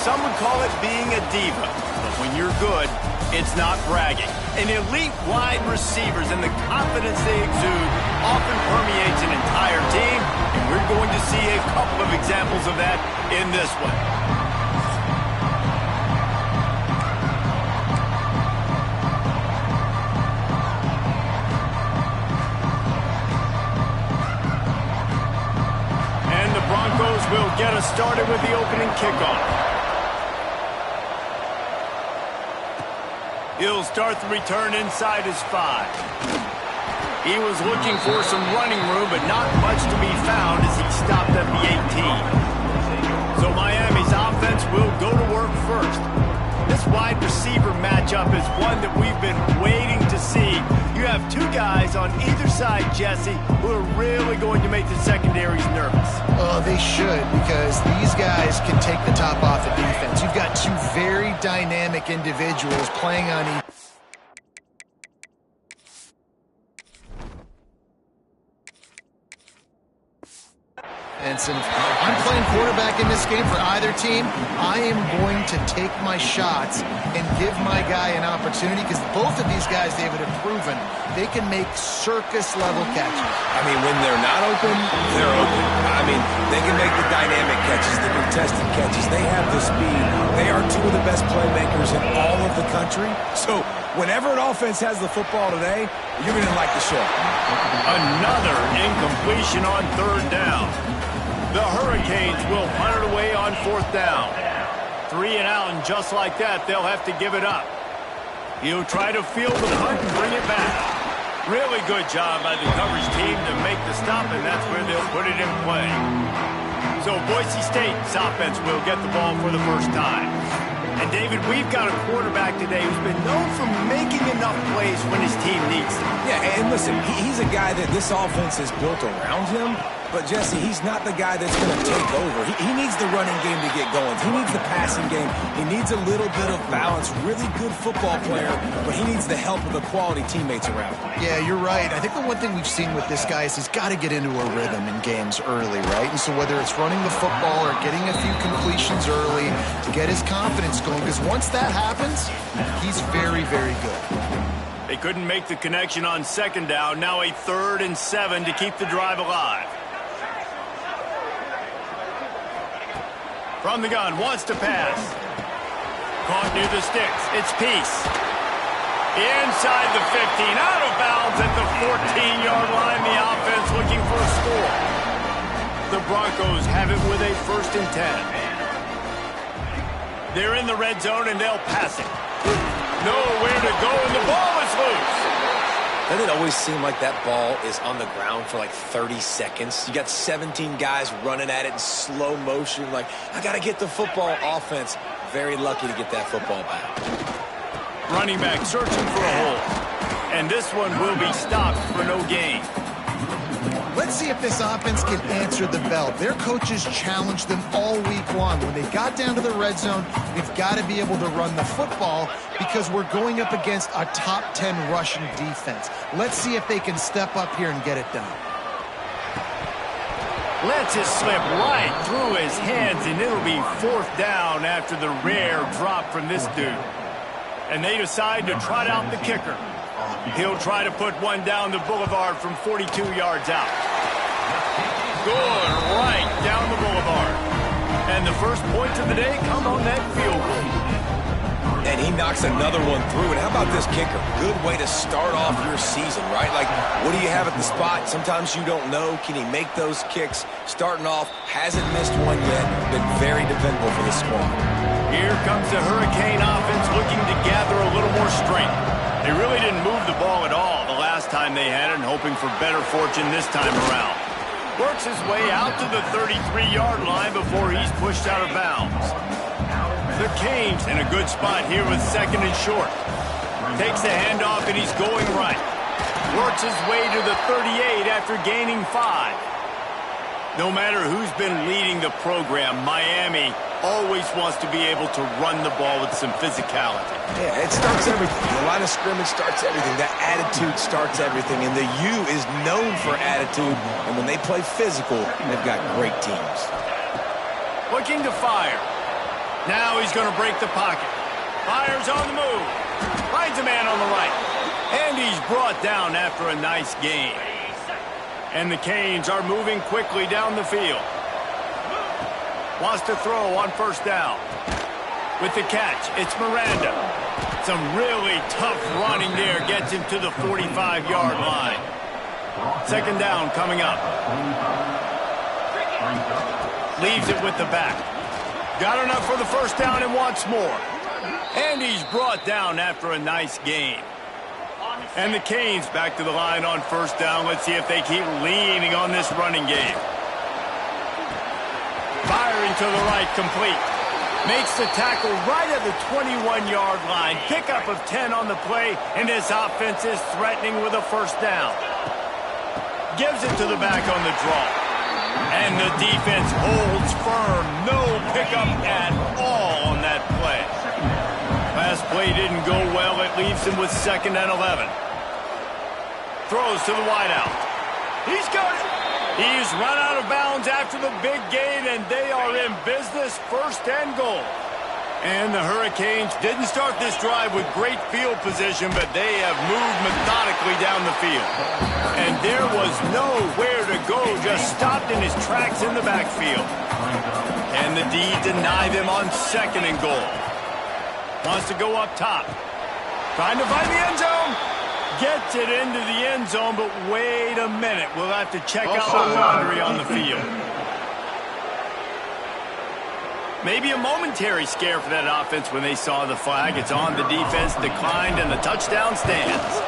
some would call it being a diva. But when you're good, it's not bragging. And elite wide receivers and the confidence they exude often permeates an entire team. And we're going to see a couple of examples of that in this one. Will get us started with the opening kickoff. He'll start the return inside his 5. He was looking for some running room, but not much to be found as he stopped at the 18. So Miami's offense will go to work first. This wide receiver matchup is one that we've been waiting to see. You have two guys on either side, Jesse, who are really going to make the secondaries nervous. Oh, they should, because these guys can take the top off the defense. You've got two very dynamic individuals playing on each. And if I'm playing quarterback in this game for either team, I am going to take my shots and give my guy an opportunity, because both of these guys, David, have proven they can make circus-level catches. I mean, when they're not open, they're open. I mean, they can make the dynamic catches, the contested catches. They have the speed. They are two of the best playmakers in all of the country. So whenever an offense has the football today, you're going to like the show. Another incompletion on 3rd down. The Hurricanes will punt it away on 4th down. 3 and out, and just like that, they'll have to give it up. He'll try to field the punt and bring it back. Really good job by the coverage team to make the stop, and that's where they'll put it in play. So Boise State's offense will get the ball for the first time. And David, we've got a quarterback today who's been known for making enough plays when his team needs them. Yeah, and listen, he's a guy that this offense is built around him. But, Jesse, he's not the guy that's going to take over. He needs the running game to get going. He needs the passing game. He needs a little bit of balance. Really good football player, but he needs the help of the quality teammates around him. Yeah, you're right. I think the one thing we've seen with this guy is he's got to get into a rhythm in games early, right? And so whether it's running the football or getting a few completions early to get his confidence going, because once that happens, he's very, very good. They couldn't make the connection on 2nd down. Now a 3rd and 7 to keep the drive alive. From the gun, wants to pass. Caught near the sticks. It's Peace. Inside the 15, out of bounds at the 14-yard line. The offense looking for a score. The Broncos have it with a 1st and 10. They're in the red zone, and they'll pass it. Nowhere to go, and the ball is loose. Doesn't it always seem like that ball is on the ground for like 30 seconds? You got 17 guys running at it in slow motion. Like, I got to get the football. Offense, very lucky to get that football back. Running back searching for a hole. And this one will be stopped for no gain. Let's see if this offense can answer the bell. Their coaches challenged them all week long. When they got down to the red zone, we've got to be able to run the football because we're going up against a top 10 rushing defense. Let's see if they can step up here and get it done. Lets it slip right through his hands, and it'll be 4th down after the rare drop from this dude. And they decide to trot out the kicker. He'll try to put one down the boulevard from 42 yards out. Good, right down the boulevard. And the first points of the day come on that field goal. And he knocks another one through. And how about this kicker? Good way to start off your season, right? Like, what do you have at the spot? Sometimes you don't know. Can he make those kicks? Starting off, hasn't missed one yet. Been very dependable for the squad. Here comes the Hurricane offense looking to gather a little more strength. They really didn't move the ball at all the last time they had it, and hoping for better fortune this time around. Works his way out to the 33-yard line before he's pushed out of bounds. The Canes in a good spot here with 2nd and short. Takes the handoff, and he's going right. Works his way to the 38 after gaining 5. No matter who's been leading the program, Miami always wants to be able to run the ball with some physicality. Yeah, it starts everything. The line of scrimmage starts everything. That attitude starts everything. And the U is known for attitude. And when they play physical, they've got great teams. Looking to fire. Now he's going to break the pocket. Fires on the move. Finds a man on the right. And he's brought down after a nice gain. And the Canes are moving quickly down the field. Wants to throw on first down. With the catch, it's Miranda. Some really tough running there gets him to the 45-yard line. Second down coming up. Leaves it with the back. Got enough for the first down and wants more. And he's brought down after a nice gain. And the Canes back to the line on first down. Let's see if they keep leaning on this running game. Firing to the right, complete. Makes the tackle right at the 21-yard line. Pickup of 10 on the play, and this offense is threatening with a first down. Gives it to the back on the draw. And the defense holds firm. No pickup at all on that play. Last play didn't go well. It leaves him with 2nd and 11. Throws to the wideout. He's got it. He's run out of bounds after the big gain, and they are in business, 1st and goal. And the Hurricanes didn't start this drive with great field position, but they have moved methodically down the field. And there was nowhere to go, just stopped in his tracks in the backfield. And the D deny them on 2nd and goal. Wants to go up top. Trying to find the end zone. Gets it into the end zone, but wait a minute. We'll have to check out the laundry on the field. Maybe a momentary scare for that offense when they saw the flag. It's on. The defense declined, and the touchdown stands.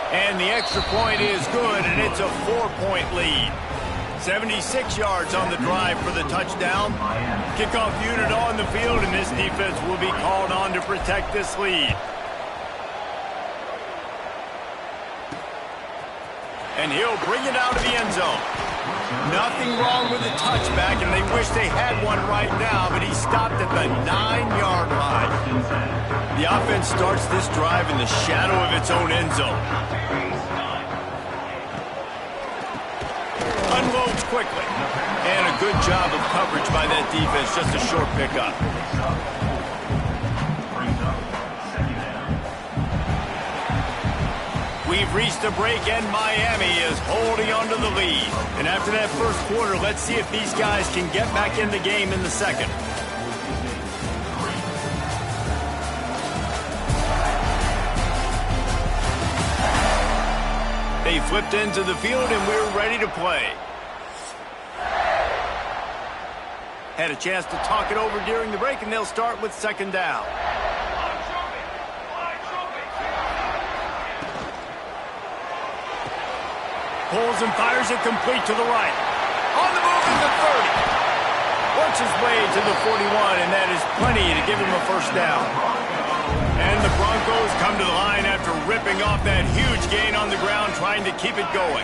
And the extra point is good, and it's a 4-point lead. 76 yards on the drive for the touchdown. Kickoff unit on the field, and this defense will be called on to protect this lead. And he'll bring it out of the end zone. Nothing wrong with the touchback, and they wish they had one right now, but he stopped at the 9-yard line. The offense starts this drive in the shadow of its own end zone. Unloads quickly. And a good job of coverage by that defense, just a short pickup. We've reached a break, and Miami is holding on to the lead. And after that first quarter, let's see if these guys can get back in the game in the second. They flipped into the field, and we're ready to play. Had a chance to talk it over during the break, and they'll start with 2nd down. Pulls and fires it complete to the right. On the move to the 30. Works his way to the 41, and that is plenty to give him a first down. And the Broncos come to the line after ripping off that huge gain on the ground, trying to keep it going.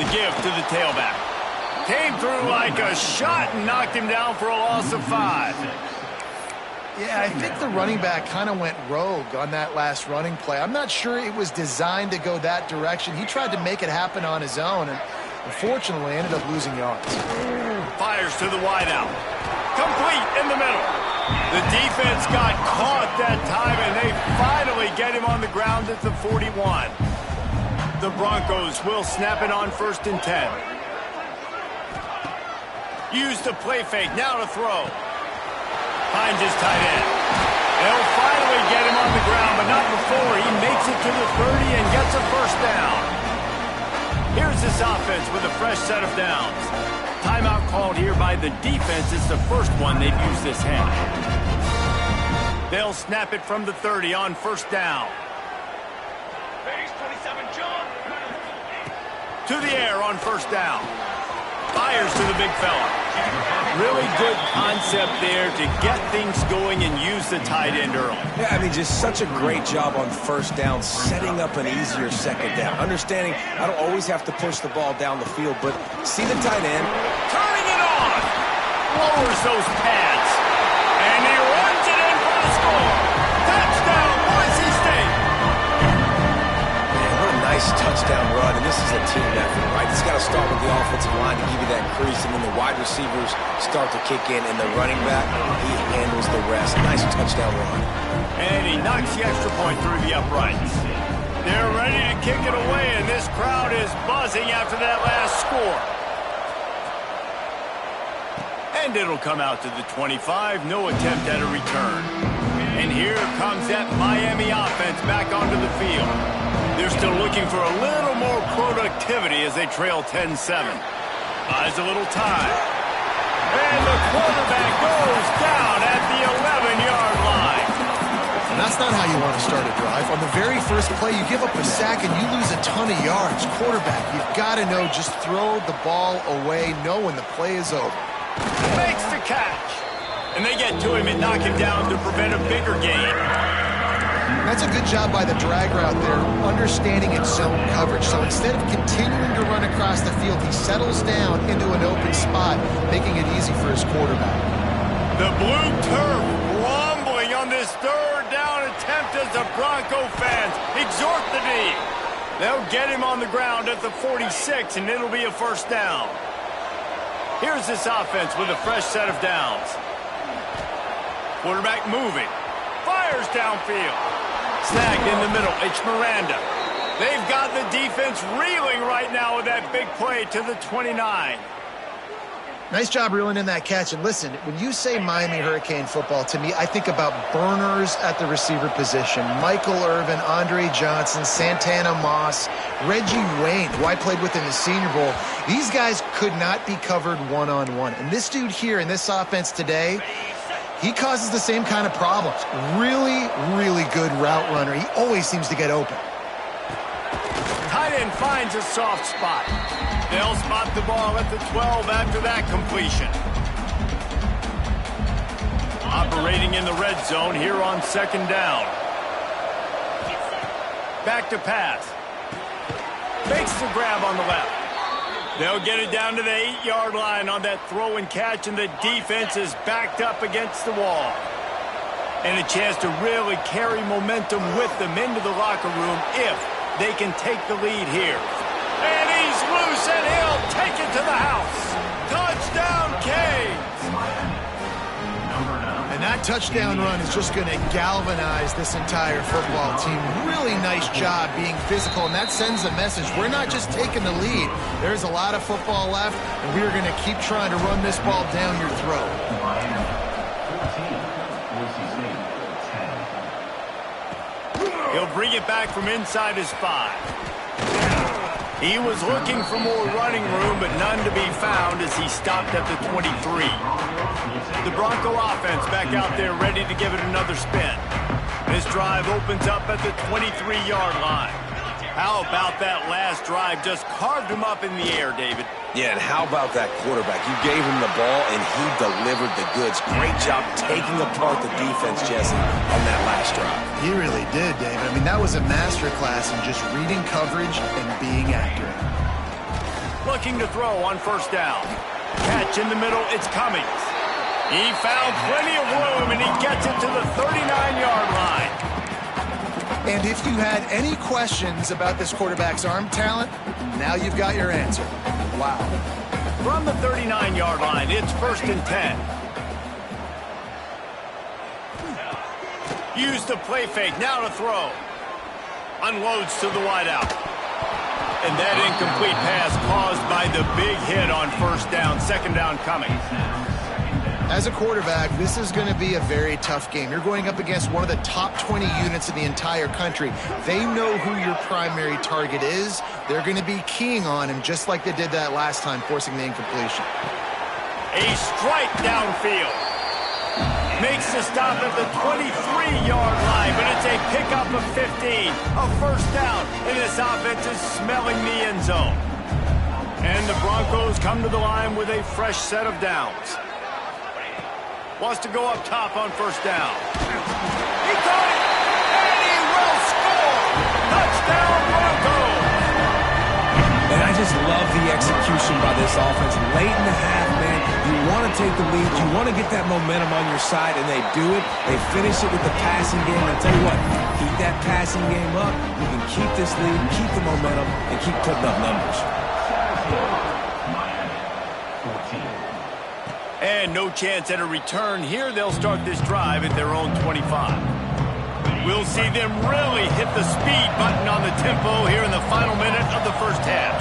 The give to the tailback. Came through like a shot and knocked him down for a loss of 5. Yeah, I think the running back kind of went rogue on that last running play. I'm not sure it was designed to go that direction. He tried to make it happen on his own, and unfortunately ended up losing yards. Fires to the wideout. Complete in the middle. The defense got caught that time, and they finally get him on the ground at the 41. The Broncos will snap it on 1st and 10. Use the play fake, now to throw. Finds his tight end. They'll finally get him on the ground, but not before he makes it to the 30 and gets a first down. Here's this offense with a fresh set of downs. Timeout called here by the defense. It's the first one they've used this half. They'll snap it from the 30 on 1st down. To the air on 1st down. Fires to the big fella. Really good concept there to get things going and use the tight end early. Yeah, I mean, just such a great job on 1st down, setting up an easier 2nd down. Understanding I don't always have to push the ball down the field, but see the tight end. Turning it on. Lowers those pads. And he runs it in for the score. Touchdown, Boise State. Man, what a nice touch touchdown run, and this is a team effort, right? It's got to start with the offensive line to give you that crease, and then the wide receivers start to kick in, and the running back, he handles the rest. Nice touchdown run. And he knocks the extra point through the uprights. They're ready to kick it away, and this crowd is buzzing after that last score. And it'll come out to the 25. No attempt at a return. And here comes that Miami offense back onto the field. They're still looking for a little more productivity as they trail 10-7. Buys a little time. And the quarterback goes down at the 11-yard line. And that's not how you want to start a drive. On the very first play, you give up a sack and you lose a ton of yards. Quarterback, you've got to know, just throw the ball away, know when the play is over. Makes the catch. And they get to him and knock him down to prevent a bigger gain. That's a good job by the drag route there, understanding its zone coverage. So instead of continuing to run across the field, he settles down into an open spot, making it easy for his quarterback. The blue turf rumbling on this third down attempt as the Bronco fans exhort the D. They'll get him on the ground at the 46, and it'll be a first down. Here's this offense with a fresh set of downs. Quarterback moving. Fires downfield. Snagged in the middle. It's Miranda. They've got the defense reeling right now with that big play to the 29. Nice job reeling in that catch. And listen, when you say Miami Hurricane football, to me, I think about burners at the receiver position. Michael Irvin, Andre Johnson, Santana Moss, Reggie Wayne, who I played with in the Senior Bowl. These guys could not be covered one-on-one. And this dude here in this offense today, he causes the same kind of problems. Really, really good route runner. He always seems to get open. Tight end finds a soft spot. They'll spot the ball at the 12 after that completion. Operating in the red zone here on second down. Back to pass. Makes the grab on the left. They'll get it down to the 8-yard line on that throw and catch, and the defense is backed up against the wall. And a chance to really carry momentum with them into the locker room if they can take the lead here. And he's loose, and he'll take it to the house. Touchdown, Canes! And that touchdown run is just going to galvanize this entire football team. Really nice job being physical, and that sends a message. We're not just taking the lead. There's a lot of football left, and we are going to keep trying to run this ball down your throat. He'll bring it back from inside his 5. He was looking for more running room, but none to be found as he stopped at the 23. The Bronco offense back out there ready to give it another spin. This drive opens up at the 23-yard line. How about that last drive? Just carved him up in the air, David. Yeah, and how about that quarterback? You gave him the ball, and he delivered the goods. Great job taking apart the defense, Jesse, on that last drive. He really did, David. I mean, that was a masterclass in just reading coverage and being accurate. Looking to throw on first down. Catch in the middle, it's Cummings. He found plenty of room, and he gets it to the 39-yard line. And if you had any questions about this quarterback's arm talent, now you've got your answer. Wow. From the 39-yard line, it's 1st and 10. Use the play fake, now to throw. Unloads to the wideout. And that incomplete pass caused by the big hit on first down, second down coming. As a quarterback, this is going to be a very tough game. You're going up against one of the top 20 units in the entire country. They know who your primary target is. They're going to be keying on him just like they did that last time, forcing the incompletion. A strike downfield. Makes the stop at the 23-yard line, but it's a pickup of 15. A first down, and this offense is smelling the end zone. And the Broncos come to the line with a fresh set of downs. Wants to go up top on first down. He got it, and he will score! Touchdown, Broncos! And I just love the execution by this offense. Late in the half, man, you want to take the lead. You want to get that momentum on your side, and they do it. They finish it with the passing game. And I'll tell you what, keep that passing game up. You can keep this lead, keep the momentum, and keep putting up numbers. And no chance at a return here. They'll start this drive at their own 25. We'll see them really hit the speed button on the tempo here in the final minute of the first half.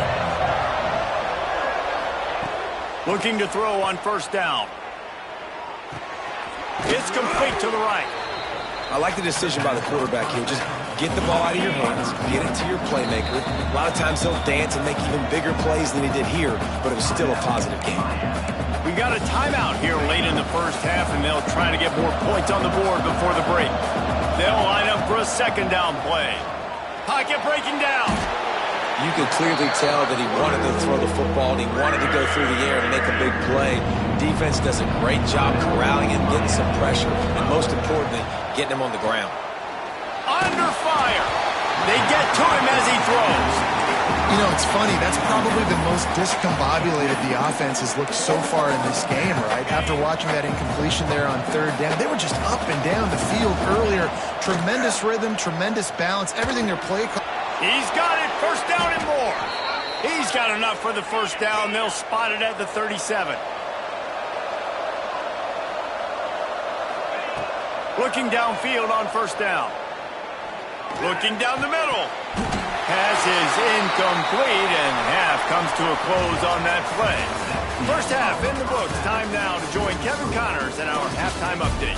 Looking to throw on first down. It's complete to the right. I like the decision by the quarterback here. Just get the ball out of your hands, get it to your playmaker. A lot of times he'll dance and make even bigger plays than he did here, but it was still a positive game. We got a timeout here late in the first half, and they'll try to get more points on the board before the break. They'll line up for a second down play. Pocket breaking down. You could clearly tell that he wanted to throw the football and he wanted to go through the air and make a big play. Defense does a great job corralling him, getting some pressure, and most importantly, getting him on the ground. Under fire. They get to him as he throws. You know, it's funny. That's probably the most discombobulated the offense has looked so far in this game, right? After watching that incompletion there on third down, they were just up and down the field earlier. Tremendous rhythm, tremendous balance, everything their play call. He's got it. First down and more. He's got enough for the first down. They'll spot it at the 37. Looking downfield on first down. Looking down the middle. Pass is incomplete, and half comes to a close on that play. First half in the books. Time now to join Kevin Connors in our halftime update.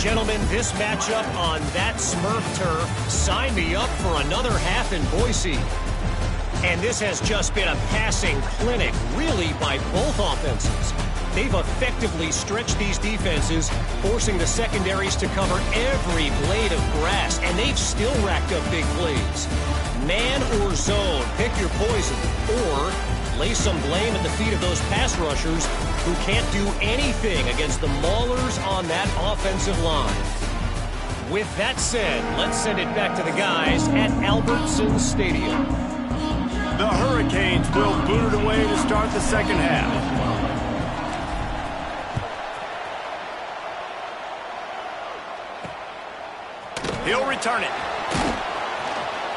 Gentlemen, this matchup on that Smurf turf, sign me up for another half in Boise. And this has just been a passing clinic, really, by both offenses. They've effectively stretched these defenses, forcing the secondaries to cover every blade of grass, and they've still racked up big plays. Man or zone, pick your poison, or lay some blame at the feet of those pass rushers who can't do anything against the maulers on that offensive line. With that said, let's send it back to the guys at Albertson Stadium. The Hurricanes will boot it away to start the second half. He'll return it.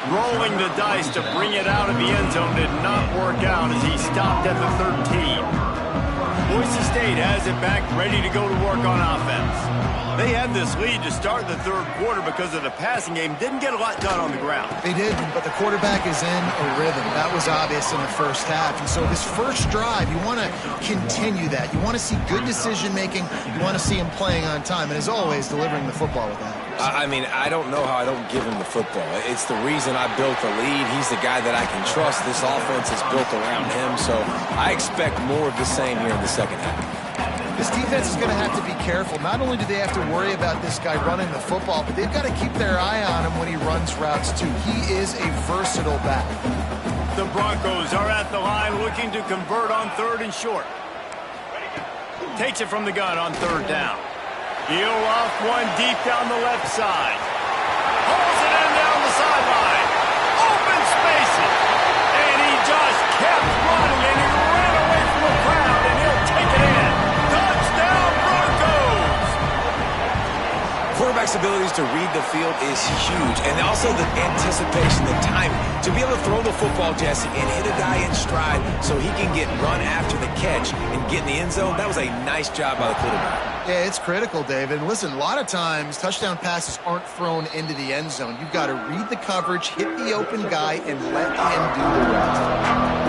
Rolling the dice to bring it out of the end zone did not work out as he stopped at the 13. Boise State has it back, ready to go to work on offense. They had this lead to start the third quarter because of the passing game. Didn't get a lot done on the ground. They did, but the quarterback is in a rhythm. That was obvious in the first half. And so this first drive, you want to continue that. You want to see good decision-making. You want to see him playing on time. And as always, delivering the football with that. I mean, I don't know how I don't give him the football. It's the reason I built the lead. He's the guy that I can trust. This offense is built around him, so I expect more of the same here in the second half. This defense is going to have to be careful. Not only do they have to worry about this guy running the football, but they've got to keep their eye on him when he runs routes, too. He is a versatile back. The Broncos are at the line looking to convert on third and short. Takes it from the gun on third down. He'll off one deep down the left side. Pulls it in down the sideline. Open spaces. And he just kept running, and he ran away from the crowd, and he'll take it in. Touchdown, Broncos! Quarterback's abilities to read the field is huge, and also the anticipation, the timing. To be able to throw the football, Jesse, and hit a guy in stride so he can get run after the catch and get in the end zone, that was a nice job by the quarterback. Yeah, it's critical, David. Listen, a lot of times touchdown passes aren't thrown into the end zone. You've got to read the coverage, hit the open guy, and let him do the rest.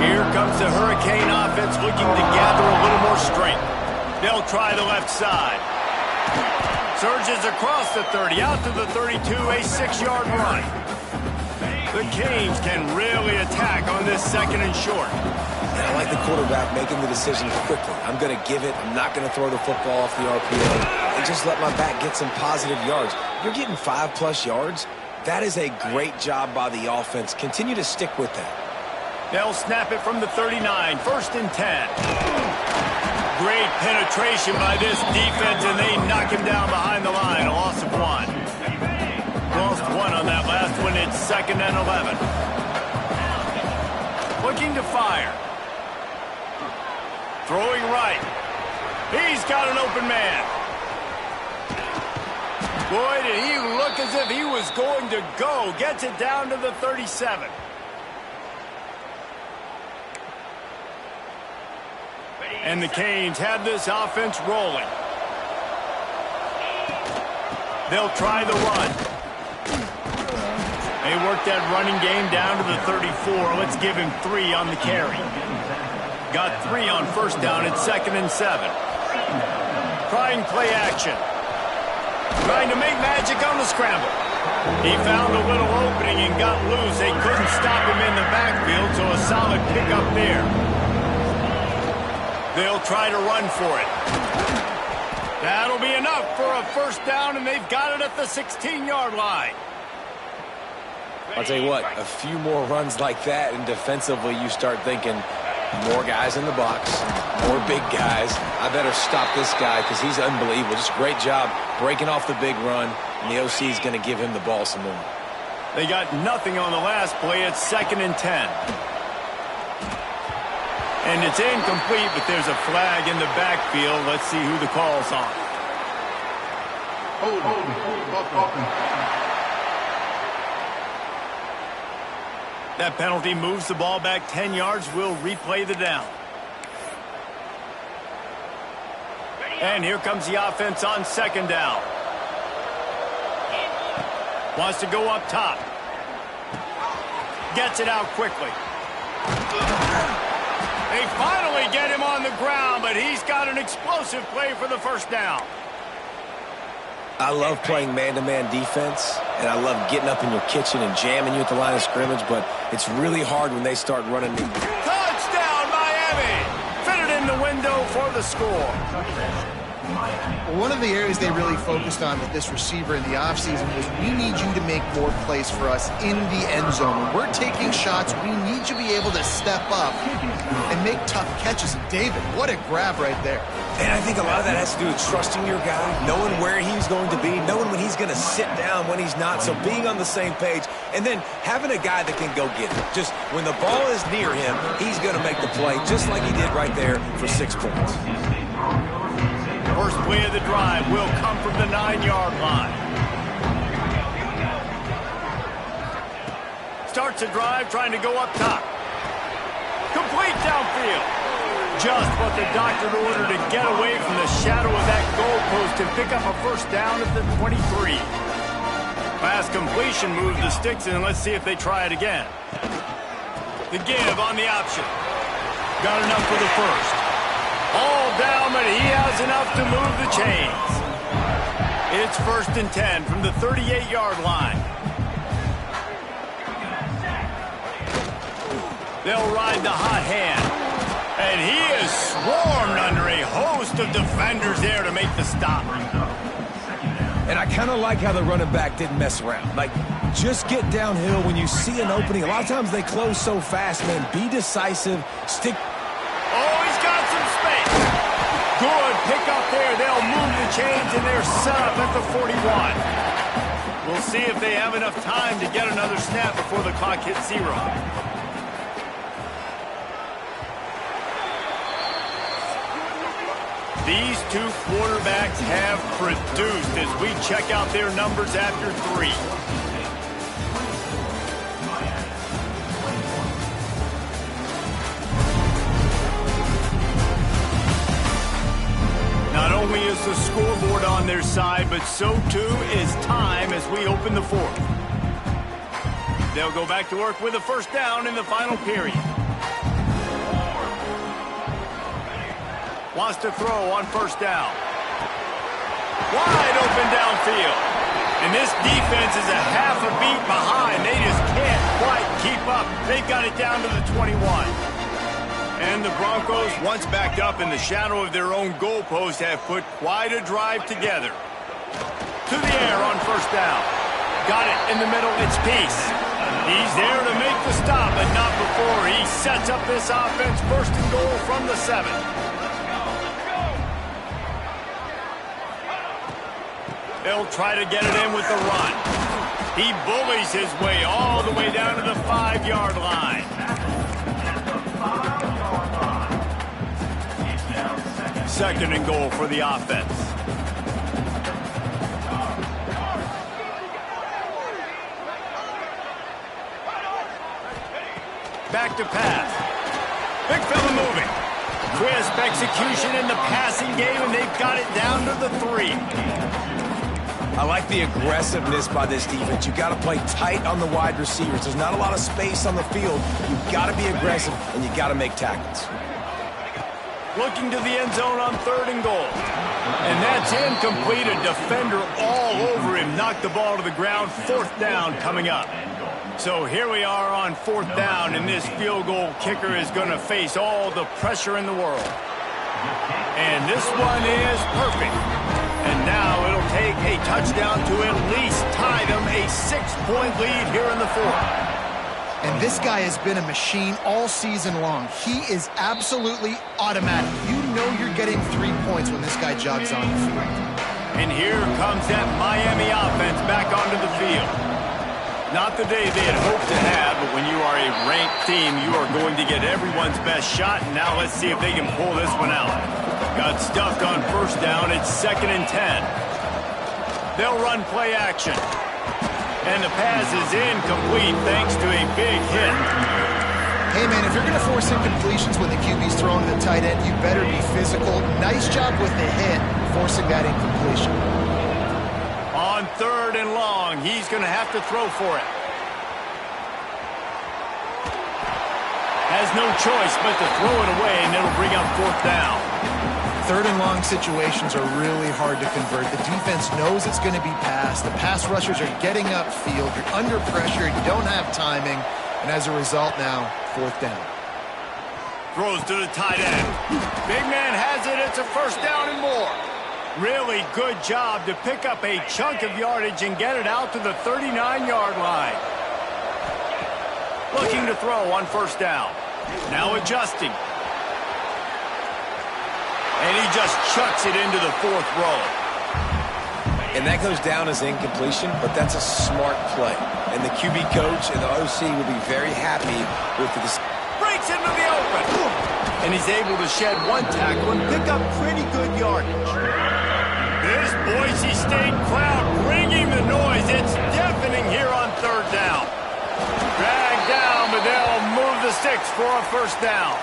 Here comes the Hurricane offense looking to gather a little more strength. They'll try the left side. Surges across the 30, out to the 32, a 6-yard run. The Canes can really attack on this second and short. And I like the quarterback making the decision quickly. I'm going to give it. I'm not going to throw the football off the RPO and just let my back get some positive yards. You're getting 5+ yards. That is a great job by the offense. Continue to stick with that. They'll snap it from the 39, first and 10. Great penetration by this defense, and they knock him down behind the line. A loss of 1. Lost 1 on that last one. It's second and 11. looking to fire. Throwing right. He's got an open man. Boy, did he look as if he was going to go. Gets it down to the 37. And the Canes have this offense rolling. They'll try the run. They work that running game down to the 34. Let's give him 3 on the carry. Got 3 on first down at 2nd and 7. Trying play action. Trying to make magic on the scramble. He found a little opening and got loose. They couldn't stop him in the backfield, so a solid pickup there. They'll try to run for it. That'll be enough for a first down, and they've got it at the 16-yard line. I'll tell you what, a few more runs like that, and defensively you start thinking more guys in the box, more big guys. I better stop this guy because he's unbelievable. Just a great job breaking off the big run, and the OC is going to give him the ball some more. They got nothing on the last play. It's 2nd and 10. And it's incomplete, but there's a flag in the backfield. Let's see who the call's on. That penalty moves the ball back 10 yards. We'll replay the down. And here comes the offense on 2nd down. Wants to go up top. Gets it out quickly. They finally get him on the ground, but he's got an explosive play for the first down. I love playing man-to-man defense, and I love getting up in your kitchen and jamming you at the line of scrimmage, but it's really hard when they start running. Touchdown, Miami! Fitted in the window for the score. One of the areas they really focused on with this receiver in the offseason was we need you to make more plays for us in the end zone. When we're taking shots, we need you to be able to step up and make tough catches. And David, what a grab right there. And I think a lot of that has to do with trusting your guy, knowing where he's going to be, knowing when he's going to sit down, when he's not, so being on the same page, and then having a guy that can go get it. Just when the ball is near him, he's going to make the play, just like he did right there for 6 points. First play of the drive will come from the 9-yard line. Starts a drive trying to go up top. Complete downfield. Just what the doctor ordered to get away from the shadow of that goalpost and pick up a first down at the 23. Pass completion moves the sticks in, and let's see if they try it again. The give on the option. Got enough for the first. All down, but he has enough to move the chains. It's 1st and 10 from the 38-yard line. They'll ride the hot hand. And he is swarmed under a host of defenders there to make the stop. And I kind of like how the running back didn't mess around. Like, just get downhill when you see an opening. A lot of times they close so fast, man. Be decisive. Stick. Oh, he's got some space. Good pick up there. They'll move the chains, and they're set up at the 41. We'll see if they have enough time to get another snap before the clock hits 0. These two quarterbacks have produced as we check out their numbers after 3. Not only is the scoreboard on their side, but so too is time as we open the 4th. They'll go back to work with a first down in the final period. Wants to throw on first down. Wide open downfield. And this defense is a half a beat behind. They just can't quite keep up. They've got it down to the 21. And the Broncos, once backed up in the shadow of their own goalpost, have put quite a drive together. To the air on first down. Got it in the middle. It's Peace. He's there to make the stop, but not before he sets up this offense. 1st and goal from the 7. They'll try to get it in with the run. He bullies his way all the way down to the 5-yard line. second and goal for the offense. Back to pass. Big fella moving. Crisp execution in the passing game, and they've got it down to the 3. I like the aggressiveness by this defense. You got to play tight on the wide receivers. There's not a lot of space on the field. You've got to be aggressive, and you got to make tackles. Looking to the end zone on 3rd and goal. And that's incomplete. A defender all over him. Knocked the ball to the ground. 4th down coming up. So here we are on 4th down, and this field goal kicker is going to face all the pressure in the world. And this one is perfect. And now it'll take a touchdown to at least tie them a 6-point lead here in the 4th. And this guy has been a machine all season long. He is absolutely automatic. You know you're getting 3 points when this guy jogs on the field. And here comes that Miami offense back onto the field. Not the day they had hoped to have, but when you are a ranked team, you are going to get everyone's best shot. And now let's see if they can pull this one out. Got stuffed on 1st down. It's 2nd and 10. They'll run play action. And the pass is incomplete thanks to a big hit. Hey, man, if you're going to force incompletions when the QB's throwing to the tight end, you better be physical. Nice job with the hit, forcing that incompletion. On 3rd and long, he's going to have to throw for it. Has no choice but to throw it away, and it'll bring up 4th down. 3rd and long situations are really hard to convert. The defense knows it's going to be passed. The pass rushers are getting upfield. You're under pressure. You don't have timing. And as a result now, 4th down. Throws to the tight end. Big man has it. It's a 1st down and more. Really good job to pick up a chunk of yardage and get it out to the 39-yard line. Looking to throw on 1st down. Now adjusting. And he just chucks it into the 4th row. And that goes down as incompletion, but that's a smart play. And the QB coach and the OC will be very happy with the decision. Breaks into the open. And he's able to shed 1 tackle and pick up pretty good yardage. This Boise State crowd bringing the noise. It's deafening here on 3rd down. Dragged down, but they'll move the sticks for a 1st down.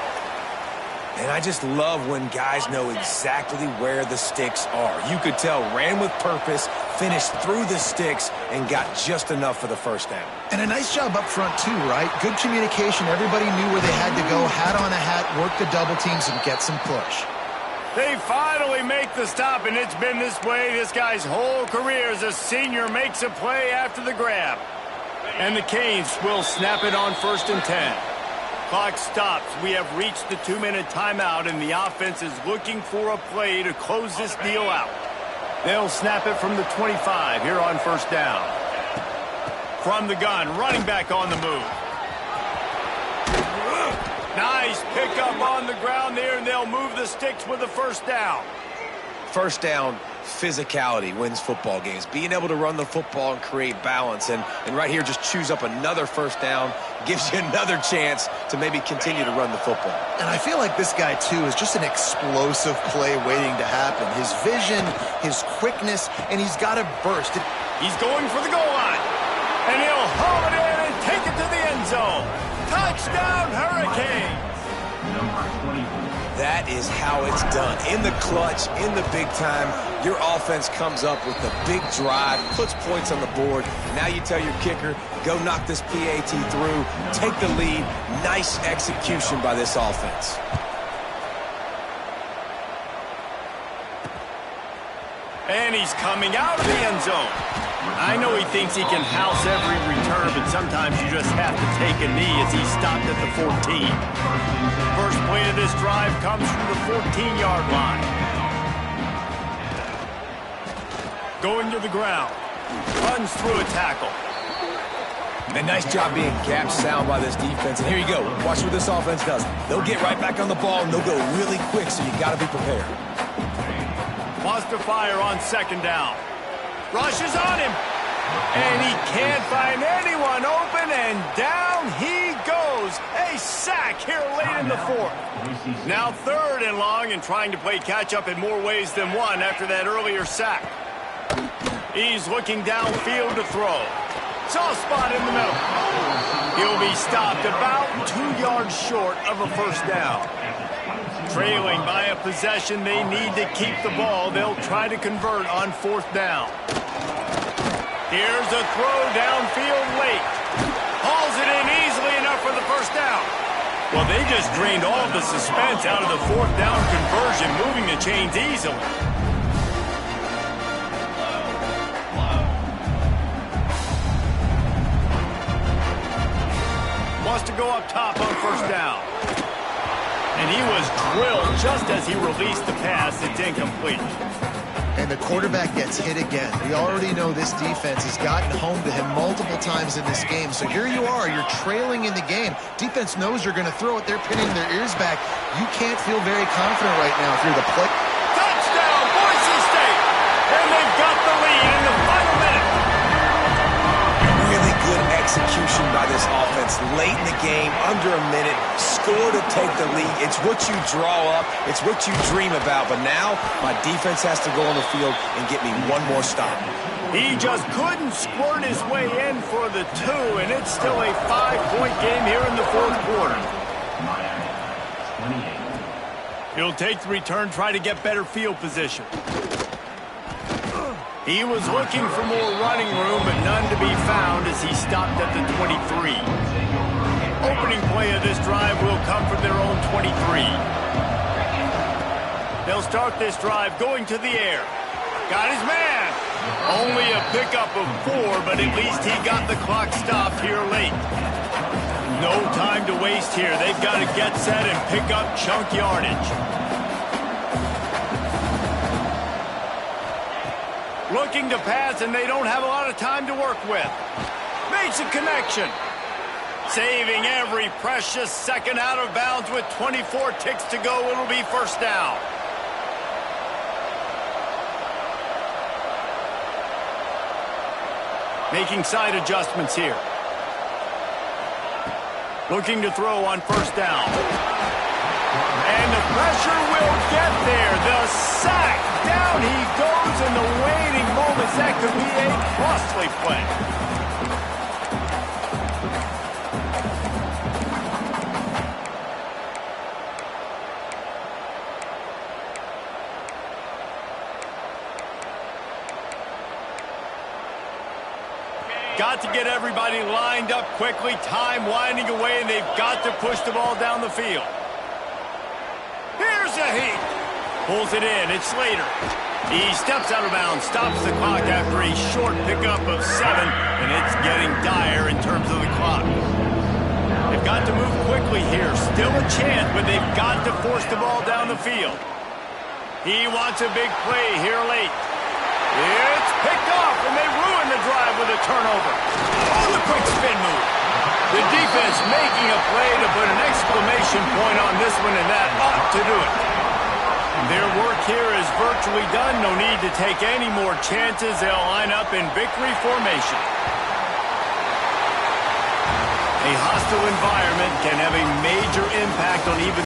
And I just love when guys know exactly where the sticks are. You could tell, ran with purpose, finished through the sticks, and got just enough for the 1st down. And a nice job up front, too, right? Good communication. Everybody knew where they had to go, hat on a hat, work the double teams, and get some push. They finally make the stop, and it's been this way this guy's whole career as a senior makes a play after the grab. And the Canes will snap it on 1st and 10. Clock stops. We have reached the 2-minute timeout, and the offense is looking for a play to close this deal out. They'll snap it from the 25 here on 1st down. From the gun, running back on the move. Nice pickup on the ground there, and they'll move the sticks with the 1st down. 1st down, physicality wins football games. Being able to run the football and create balance. And right here, just choose up another 1st down. Gives you another chance to maybe continue to run the football. And I feel like this guy, too, is just an explosive play waiting to happen. His vision, his quickness, and he's got to burst. He's going for the goal line. And he'll haul it in and take it to the end zone. Touchdown, Hurricanes! That is how it's done. In the clutch, in the big time, your offense comes up with the big drive, puts points on the board. Now you tell your kicker, go knock this PAT through, take the lead. Nice execution by this offense. And he's coming out of the end zone. I know he thinks he can house every return, but sometimes you just have to take a knee as he stopped at the 14. First play of this drive comes from the 14-yard line. Going to the ground. Runs through a tackle. And nice job being gap sound by this defense. And here you go. Watch what this offense does. They'll get right back on the ball, and they'll go really quick, so you got to be prepared. Wants to fire on 2nd down. Rushes on him. And he can't find anyone open, and down he goes. goes. A sack here late in the fourth. Now 3rd and long and trying to play catch-up in more ways than one after that earlier sack. He's looking downfield to throw. Soft spot in the middle. He'll be stopped about 2 yards short of a first down. Trailing by a possession, they need to keep the ball. They'll try to convert on 4th down. Here's a throw downfield late. Hauls it in easily enough for the first down. Well, they just drained all of the suspense out of the 4th down conversion, moving the chains easily. Wants to go up top on first down. And he was drilled just as he released the pass. It's incomplete. And the quarterback gets hit again. We already know this defense has gotten home to him multiple times in this game. So here you are, you're trailing in the game. Defense knows you're going to throw it. They're pinning their ears back. You can't feel very confident right now if you're the play. Touchdown, Boise State! And they've got the lead in the final minute. Really good execution by this offense late in the game, under a minute, score to take the lead. It's what you draw up, it's what you dream about, but now my defense has to go on the field and get me one more stop. He just couldn't squirt his way in for the 2, and it's still a 5-point game here in the 4th quarter. He'll take the return, try to get better field position. He was looking for more running room, but none to be found as he stopped at the 23. Opening play of this drive will come from their own 23. They'll start this drive going to the air. Got his man. Only a pickup of 4, but at least he got the clock stopped here late. No time to waste here. They've got to get set and pick up chunk yardage. Looking to pass, and they don't have a lot of time to work with. Makes a connection. Saving every precious second out of bounds with 24 ticks to go. It'll be first down. Making side adjustments here. Looking to throw on first down. And the pressure will get there. The sack. Down he goes in the waiting moments. That could be a costly play. Got to get everybody lined up quickly. Time winding away, and they've got to push the ball down the field. Here's a heat. Pulls it in. It's Slater. He steps out of bounds, stops the clock after a short pickup of 7, and it's getting dire in terms of the clock. They've got to move quickly here. Still a chance, but they've got to force the ball down the field. He wants a big play here late. It's picked off, and they ruin the drive with a turnover. Oh, the quick spin move. The defense making a play to put an exclamation point on this one, and that ought to do it. Their work here is virtually done. No need to take any more chances. They'll line up in victory formation. A hostile environment can have a major impact on even